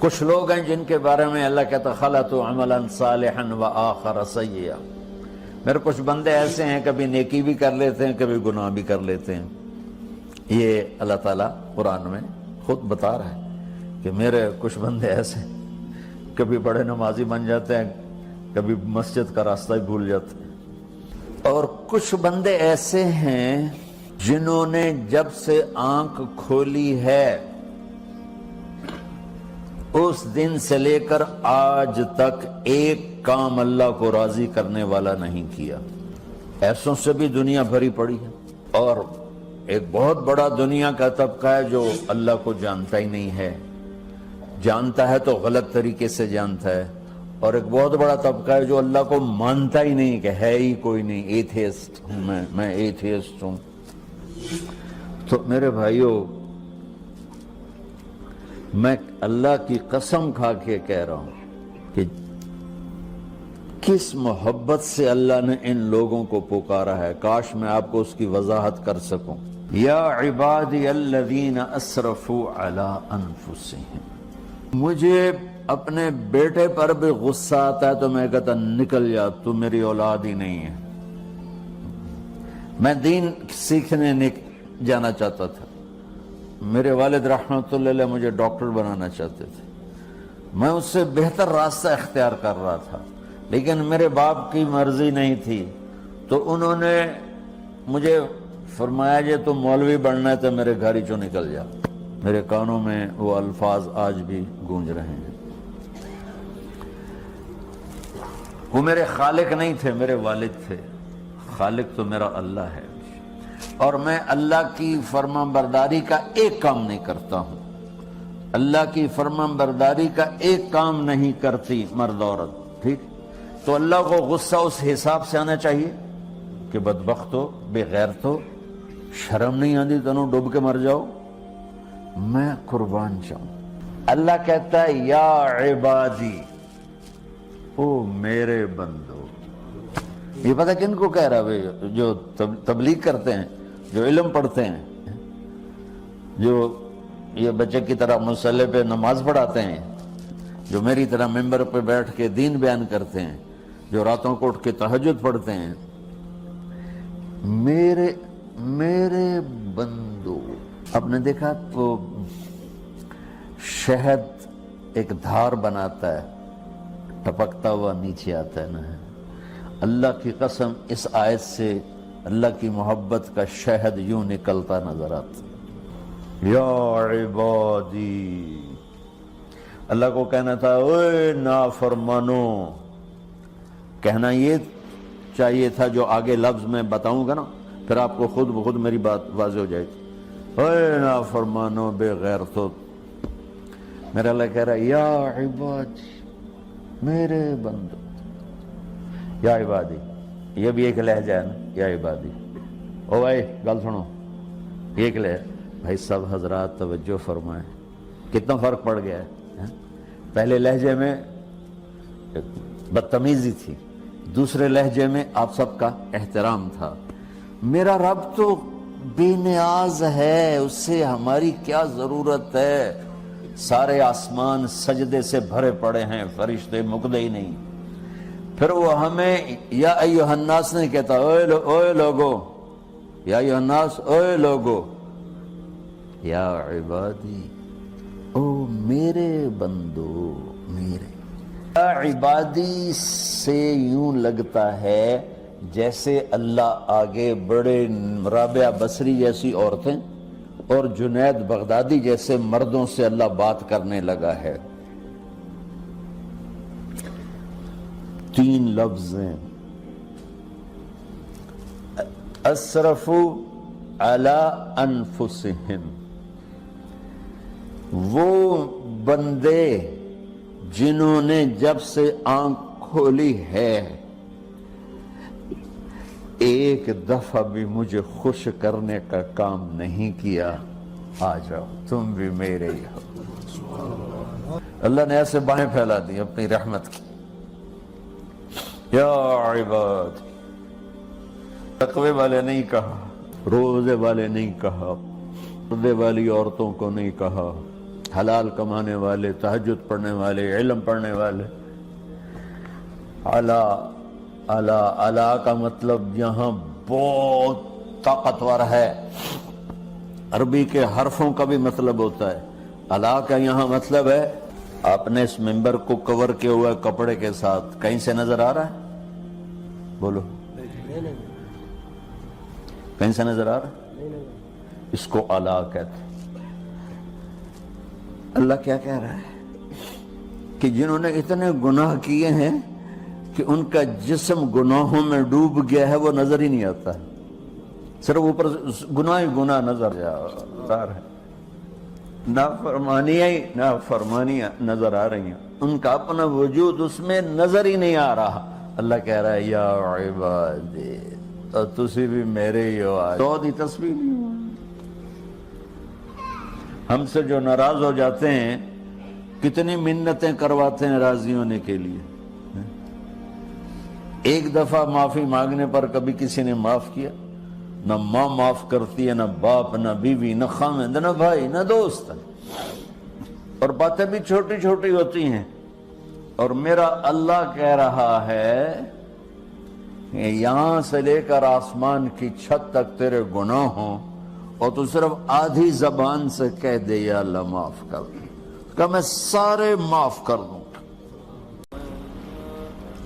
کچھ لوگ ہیں جن کے بارے میں اللہ کہتا خلطوا عملا صالحا وآخر سیئا، میرے کچھ بندے ایسے ہیں کبھی نیکی بھی کر لیتے ہیں کبھی گناہ بھی کر لیتے ہیں۔ یہ اللہ تعالیٰ قرآن میں خود بتا رہا ہے کہ میرے کچھ بندے ایسے ہیں، کبھی بڑے نمازی بن جاتے ہیں کبھی مسجد کا راستہ ہی بھول جاتے ہیں، اور کچھ بندے ایسے ہیں جنہوں نے جب سے آنکھ کھولی ہے اس دن سے لے کر آج تک ایک کام اللہ کو راضی کرنے والا نہیں کیا۔ ایسوں سے بھی دنیا بھری پڑی ہے، اور ایک بہت بڑا دنیا کا طبقہ ہے جو اللہ کو جانتا ہی نہیں ہے، جانتا ہے تو غلط طریقے سے جانتا ہے، اور ایک بہت بڑا طبقہ ہے جو اللہ کو مانتا ہی نہیں کہ ہے ہی کوئی نہیں، ایتھیسٹ ہوں میں ایتھیسٹ ہوں۔ تو میرے بھائیوں، میں اللہ کی قسم کھا کے کہہ رہا ہوں کہ کس محبت سے اللہ نے ان لوگوں کو پکارا ہے، کاش میں آپ کو اس کی وضاحت کر سکوں۔ یا عبادی الذین اسرفوا علی انفسہم، مجھے اپنے بیٹے پر بھی غصہ آتا ہے تو میں کہتا نکل جا، تو میری اولاد ہی نہیں ہے۔ میں دین سیکھنے جانا چاہتا تھا، میرے والد رحمۃ اللہ علیہ مجھے ڈاکٹر بنانا چاہتے تھے، میں اس سے بہتر راستہ اختیار کر رہا تھا، لیکن میرے باپ کی مرضی نہیں تھی، تو انہوں نے مجھے فرمایا جی تو مولوی بننا ہے تو میرے گھر ہی چوں نکل جا۔ میرے کانوں میں وہ الفاظ آج بھی گونج رہے ہیں۔ وہ میرے خالق نہیں تھے، میرے والد تھے، خالق تو میرا اللہ ہے، اور میں اللہ کی فرمان برداری کا ایک کام نہیں کرتا ہوں، اللہ کی فرمان برداری کا ایک کام نہیں کرتی مرد عورت، ٹھیک؟ تو اللہ کو غصہ اس حساب سے آنا چاہیے کہ بدبخت ہو، بے غیرت ہو، شرم نہیں آتی تنوں ڈوب کے مر جاؤ۔ میں قربان جاؤں، اللہ کہتا ہے یا عبادی، او میرے بندو۔ یہ پتہ کن کو کہہ رہا ہے؟ جو تبلیغ کرتے ہیں، جو علم پڑھتے ہیں، جو یہ بچے کی طرح مصلی پہ نماز پڑھاتے ہیں، جو میری طرح ممبر پہ بیٹھ کے دین بیان کرتے ہیں، جو راتوں کو اٹھ کے تہجد پڑھتے ہیں۔ میرے بندو، آپ نے دیکھا تو شہد ایک دھار بناتا ہے، ٹپکتا ہوا نیچے آتا ہے نا۔ اللہ کی قسم اس آیت سے اللہ کی محبت کا شہد یوں نکلتا نظر آتا۔ یا عبادی، اللہ کو کہنا تھا اوے نافرمانو، کہنا یہ چاہیے تھا جو آگے لفظ میں بتاؤں گا نا، پھر آپ کو خود بخود میری بات واضح ہو جائے گی۔ اوے نافرمانو، بے غیرتو، میرا اللہ کہہ رہا ہے یا عبادی، میرے بندو، یا عبادی، یہ بھی ایک لہجہ ہے نا، یا عبادی۔ او بھائی گل سنو، یہ ایک لہجہ، بھائی سب حضرات توجہ فرمائیں، کتنا فرق پڑ گیا ہے۔ پہلے لہجے میں بدتمیزی تھی، دوسرے لہجے میں آپ سب کا احترام تھا۔ میرا رب تو بے نیاز ہے، اس سے ہماری کیا ضرورت ہے؟ سارے آسمان سجدے سے بھرے پڑے ہیں، فرشتے مکدے ہی نہیں۔ پھر وہ ہمیں یا ایھا الناس نہیں کہتا، اوے لوگو، یا ایھا الناس، اوے لوگو، یا عبادی، او میرے بندو، میرے۔ یا عبادی سے یوں لگتا ہے جیسے اللہ آگے بڑے رابعہ بصری جیسی عورتیں اور جنید بغدادی جیسے مردوں سے اللہ بات کرنے لگا ہے۔ 3 لفظ ہیں، اسرفوا علی انفسہم، وہ بندے جنہوں نے جب سے آنکھ کھولی ہے ایک دفعہ بھی مجھے خوش کرنے کا کام نہیں کیا۔ آ جاؤ تم بھی میرے ہی ہو۔ اللہ نے ایسے باہیں پھیلا دی اپنی رحمت کی۔ یا عباد، تقوی والے نہیں کہا، روزے والے نہیں کہا، پردے والی عورتوں کو نہیں کہا، حلال کمانے والے، تہجد پڑھنے والے، علم پڑھنے والے. علا علا علا کا مطلب یہاں بہت طاقتور ہے. عربی کے حرفوں کا بھی مطلب ہوتا ہے. علا کا یہاں مطلب ہے آپ نے اس ممبر کو کور کیا ہوا ہے کپڑے کے ساتھ، کہیں سے نظر آ رہا ہے؟ بولو، کہیں سے نظر آ رہا ہے؟ اس کو علا کہتے ہیں. اللہ کیا کہہ رہا ہے کہ جنہوں نے اتنے گناہ کیے ہیں کہ ان کا جسم گناہوں میں ڈوب گیا ہے، وہ نظر ہی نہیں آتا ہے، صرف اوپر گناہ ہی گناہ نظر آ رہا ہے. نافرمانیاں نظر آ رہی ہیں، ان کا اپنا وجود اس میں نظر ہی نہیں آ رہا. اللہ کہہ رہا ہے یا عبادی تو تسی بھی میرے ہی ہو. تو دی تسبیح نہیں ہوا. ہم سے جو ناراض ہو جاتے ہیں کتنی منتیں کرواتے ہیں راضی ہونے کے لیے. ایک دفعہ معافی مانگنے پر کبھی کسی نے معاف کیا؟ نہ ماں معاف کرتی ہے، نہ باپ، نہ بیوی، نہ خامند، نہ بھائی، نہ دوست. اور باتیں بھی چھوٹی چھوٹی ہوتی ہیں. اور میرا اللہ کہہ رہا ہے کہ یہاں سے لے کر آسمان کی چھت تک تیرے گناہ ہوں اور تو صرف آدھی زبان سے کہہ دے یا اللہ معاف کر، کہ میں سارے معاف کر دوں.